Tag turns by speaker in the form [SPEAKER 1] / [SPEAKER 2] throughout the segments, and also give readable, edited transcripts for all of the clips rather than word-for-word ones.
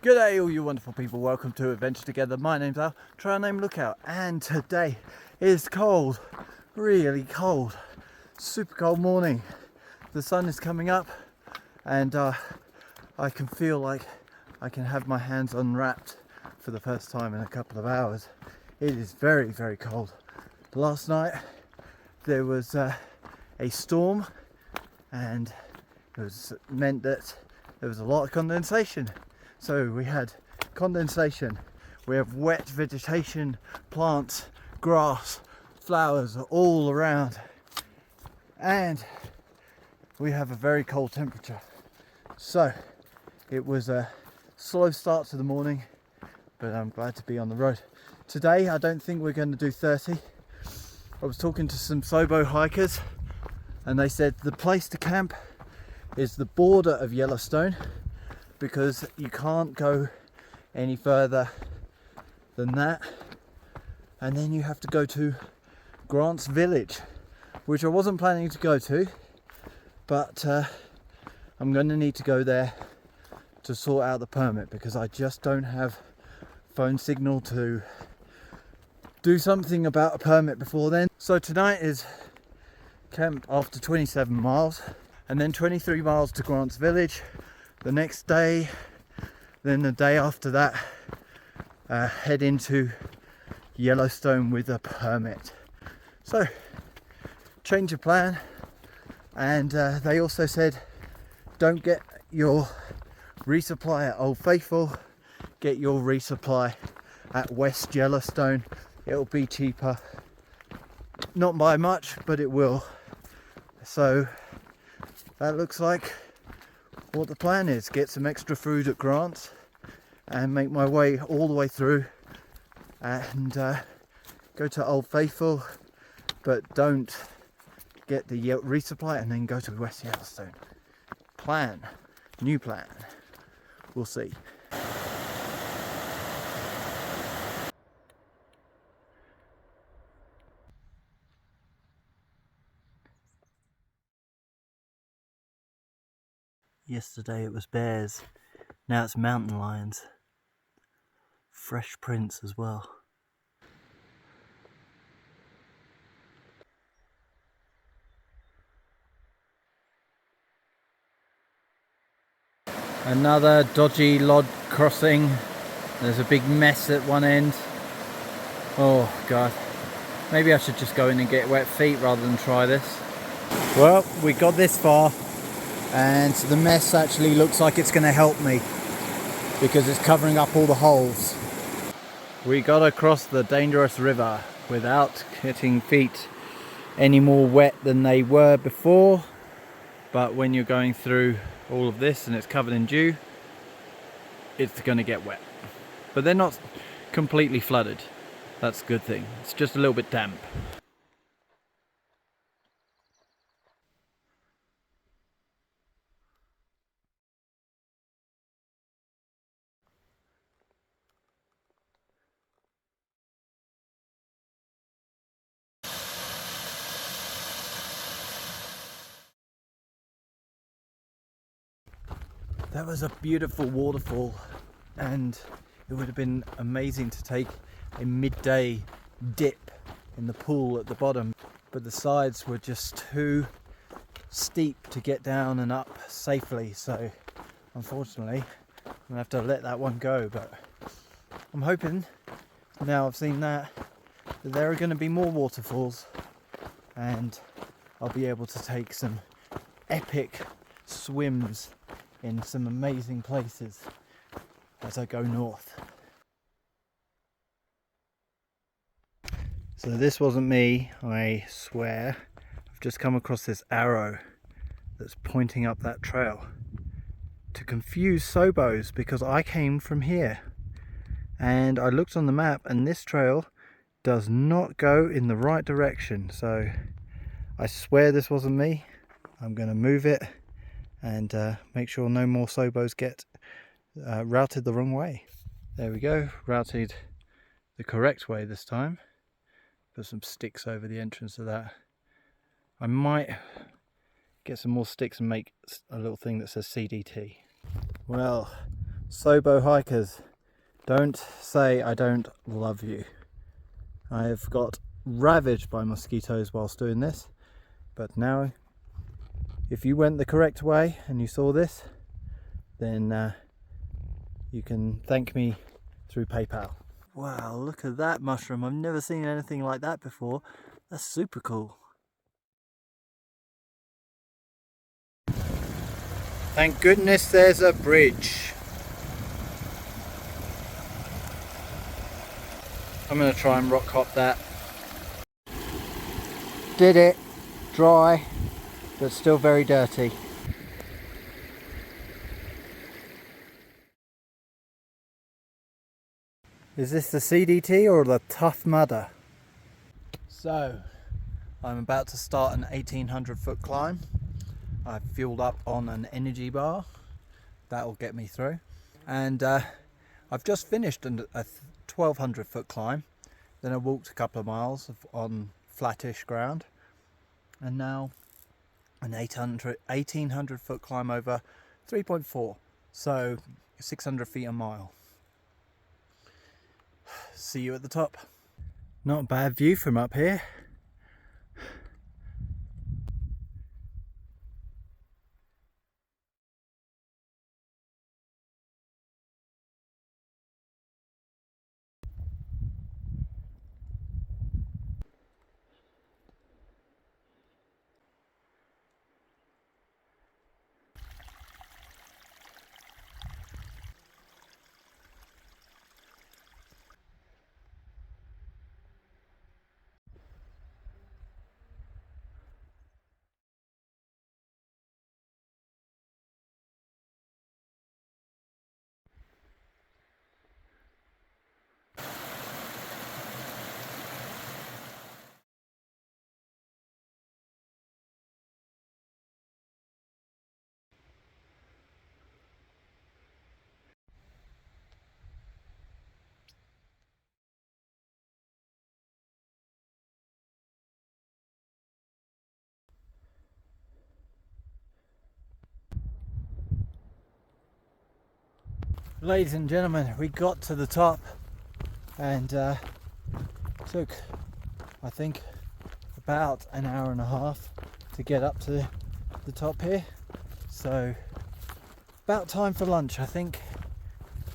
[SPEAKER 1] Good day all you wonderful people, welcome to Adventure Together. My name's Al, trail name Lookout, and today is cold, really cold, super cold morning. The sun is coming up and I can feel like I can have my hands unwrapped for the first time in a couple of hours. It is very, very cold. Last night there was a storm and it meant that there was a lot of condensation. So we had condensation, we have wet vegetation, plants, grass, flowers all around, and we have a very cold temperature. So it was a slow start to the morning, but I'm glad to be on the road. Today I don't think we're going to do 30. I was talking to some Sobo hikers and they said the place to camp is the border of Yellowstone, because you can't go any further than that, and then you have to go to Grant's Village, which I wasn't planning to go to, but I'm going to need to go there to sort out the permit, because I just don't have phone signal to do something about a permit before then. So tonight is camp after 27 miles and then 23 miles to Grant's Village. The next day, then the day after that, head into Yellowstone with a permit. So, change of plan. And they also said, don't get your resupply at Old Faithful, get your resupply at West Yellowstone. It'll be cheaper. Not by much, but it will. So, that looks like what the plan is. Get some extra food at Grant's and make my way all the way through and go to Old Faithful, but don't get the resupply and then go to West Yellowstone. Plan, new plan, we'll see. Yesterday it was bears, now it's mountain lions. Fresh prints as well. Another dodgy log crossing. There's a big mess at one end. Oh god. Maybe I should just go in and get wet feet rather than try this. Well, we got this far and the mess actually looks like it's going to help me because it's covering up all the holes. We got across the dangerous river without getting feet any more wet than they were before, but when you're going through all of this and it's covered in dew, it's going to get wet. But they're not completely flooded. That's a good thing. It's just a little bit damp. That was a beautiful waterfall, and it would have been amazing to take a midday dip in the pool at the bottom, but the sides were just too steep to get down and up safely, so unfortunately I'm gonna have to let that one go. But I'm hoping, now I've seen that there are going to be more waterfalls and I'll be able to take some epic swims in some amazing places as I go north. So this wasn't me, I swear. I've just come across this arrow that's pointing up that trail to confuse Sobos, because I came from here and I looked on the map and this trail does not go in the right direction. So I swear this wasn't me. I'm going to move it and make sure no more Sobos get routed the wrong way. There we go, routed the correct way this time. Put some sticks over the entrance of that. I might get some more sticks and make a little thing that says CDT. Well, Sobo hikers, don't say I don't love you. I have got ravaged by mosquitoes whilst doing this, but now if you went the correct way and you saw this, then you can thank me through PayPal. Wow, look at that mushroom. I've never seen anything like that before. That's super cool. Thank goodness there's a bridge. I'm going to try and rock hop that. Did it. Dry, but still very dirty. Is this the CDT or the Tough Mudder? So, I'm about to start an 1800 foot climb. I've fueled up on an energy bar. That'll get me through. And I've just finished a 1200 foot climb. Then I walked a couple of miles on flattish ground. And now an 1800 foot climb over 3.4. So 600 feet a mile. See you at the top. Not a bad view from up here. Ladies and gentlemen, we got to the top and took, I think, about an hour and a half to get up to the top here. So about time for lunch. I think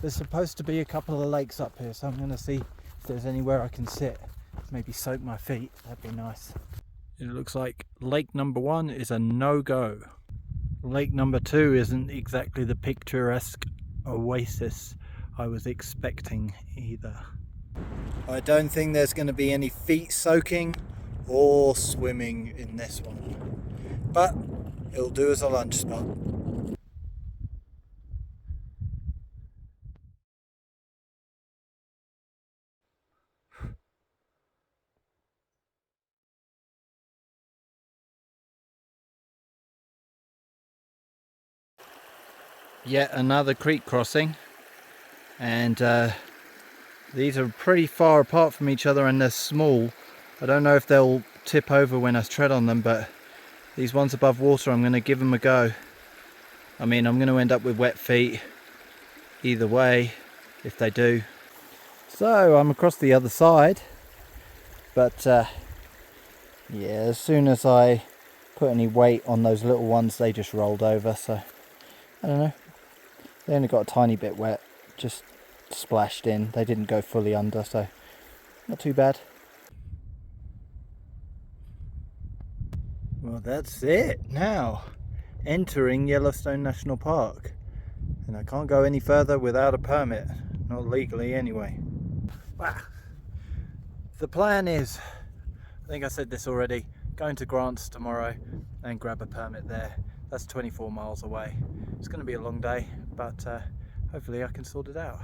[SPEAKER 1] there's supposed to be a couple of lakes up here, so I'm going to see if there's anywhere I can sit, maybe soak my feet. That'd be nice. It looks like lake number 1 is a no-go. Lake number 2 isn't exactly the picturesque oasis I was expecting either. I don't think there's going to be any feet soaking or swimming in this one, but it'll do as a lunch spot. Yet another creek crossing, and these are pretty far apart from each other and they're small. I don't know if they'll tip over when I tread on them, but these ones above water, I'm going to give them a go. I mean, I'm going to end up with wet feet either way if they do. So I'm across the other side, but yeah, as soon as I put any weight on those little ones, they just rolled over. So I don't know, they only got a tiny bit wet, just splashed in. They didn't go fully under, so not too bad. Well, that's it now. Entering Yellowstone National Park, and I can't go any further without a permit, not legally anyway. Wow. The plan is, I think I said this already, going to Grants tomorrow and grab a permit there. That's 24 miles away. It's going to be a long day, but hopefully I can sort it out.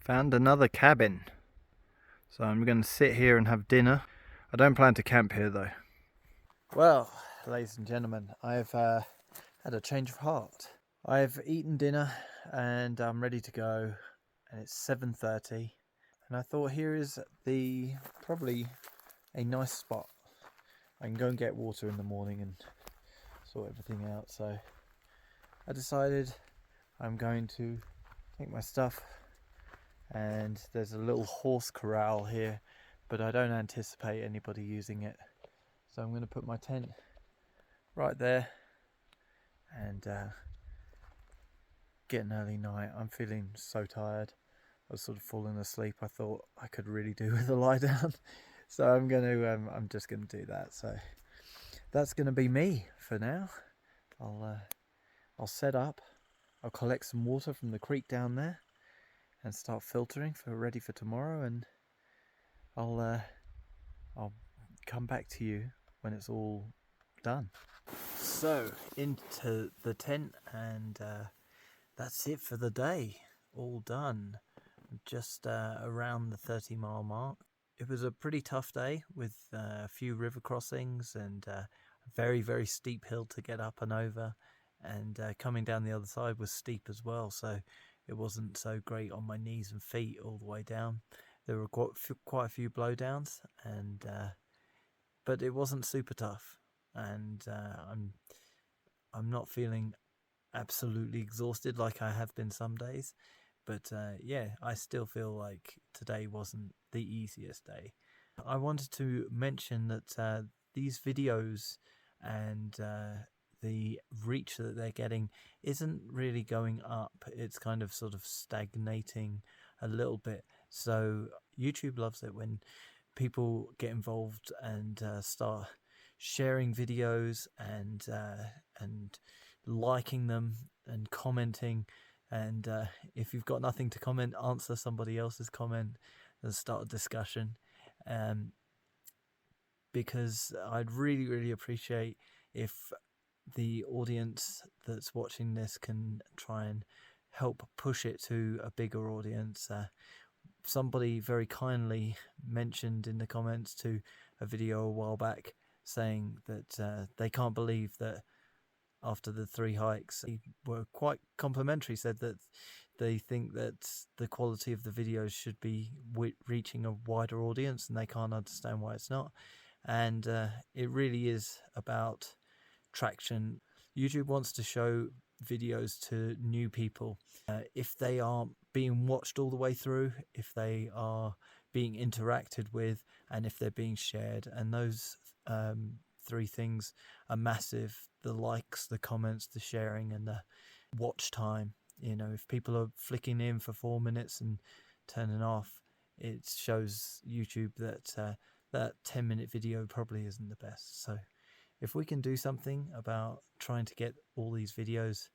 [SPEAKER 1] Found another cabin, so I'm going to sit here and have dinner. I don't plan to camp here though. Well, ladies and gentlemen, I've had a change of heart. I've eaten dinner and I'm ready to go, and it's 7:30, and I thought here is probably a nice spot. I can go and get water in the morning and sort everything out, so I decided I'm going to take my stuff, and there's a little horse corral here, but I don't anticipate anybody using it. So I'm going to put my tent right there and get an early night. I'm feeling so tired. I was sort of falling asleep. I thought I could really do with a lie down. So I'm just gonna do that. So that's gonna be me for now. I'll set up. I'll collect some water from the creek down there and start filtering ready for tomorrow. And I'll come back to you when it's all done. So into the tent, and that's it for the day. All done. Just around the 30-mile mark. It was a pretty tough day with a few river crossings and a very, very steep hill to get up and over, and coming down the other side was steep as well, so it wasn't so great on my knees and feet all the way down. There were quite a few blowdowns, and but it wasn't super tough, and I'm not feeling absolutely exhausted like I have been some days. But yeah, I still feel like today wasn't the easiest day. I wanted to mention that these videos and the reach that they're getting isn't really going up. It's kind of sort of stagnating a little bit. So YouTube loves it when people get involved and start sharing videos and liking them and commenting. And if you've got nothing to comment, answer somebody else's comment and start a discussion. Because I'd really, really appreciate if the audience that's watching this can try and help push it to a bigger audience. Somebody very kindly mentioned in the comments to a video a while back saying that they can't believe that after the 3 hikes, they were quite complimentary, said that they think that the quality of the videos should be reaching a wider audience, and they can't understand why it's not. And it really is about traction. YouTube wants to show videos to new people. If they aren't being watched all the way through, if they are being interacted with, and if they're being shared, and those 3 things are massive: the likes, the comments, the sharing, and the watch time. You know, if people are flicking in for 4 minutes and turning off, it shows YouTube that that 10-minute video probably isn't the best. So if we can do something about trying to get all these videos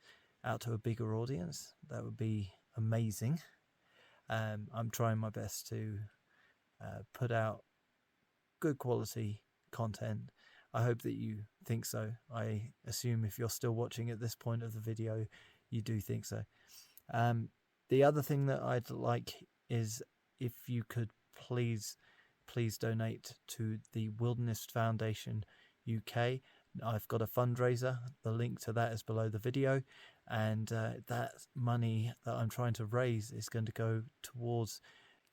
[SPEAKER 1] out to a bigger audience, that would be amazing. I'm trying my best to put out good quality content. I hope that you think so. I assume if you're still watching at this point of the video, you do think so. The other thing that I'd like is if you could please donate to the Widerness Foundation UK. I've got a fundraiser. The link to that is below the video, and that money that I'm trying to raise is going to go towards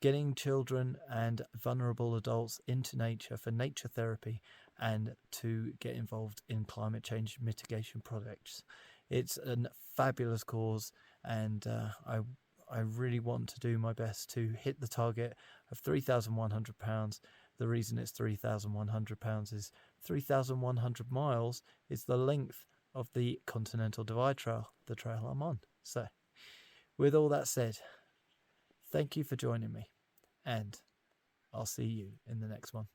[SPEAKER 1] getting children and vulnerable adults into nature for nature therapy and to get involved in climate change mitigation projects. It's a fabulous cause, and I really want to do my best to hit the target of £3,100. The reason it's £3,100 is 3,100 miles is the length of the Continental Divide Trail, the trail I'm on. So, with all that said, thank you for joining me, and I'll see you in the next one.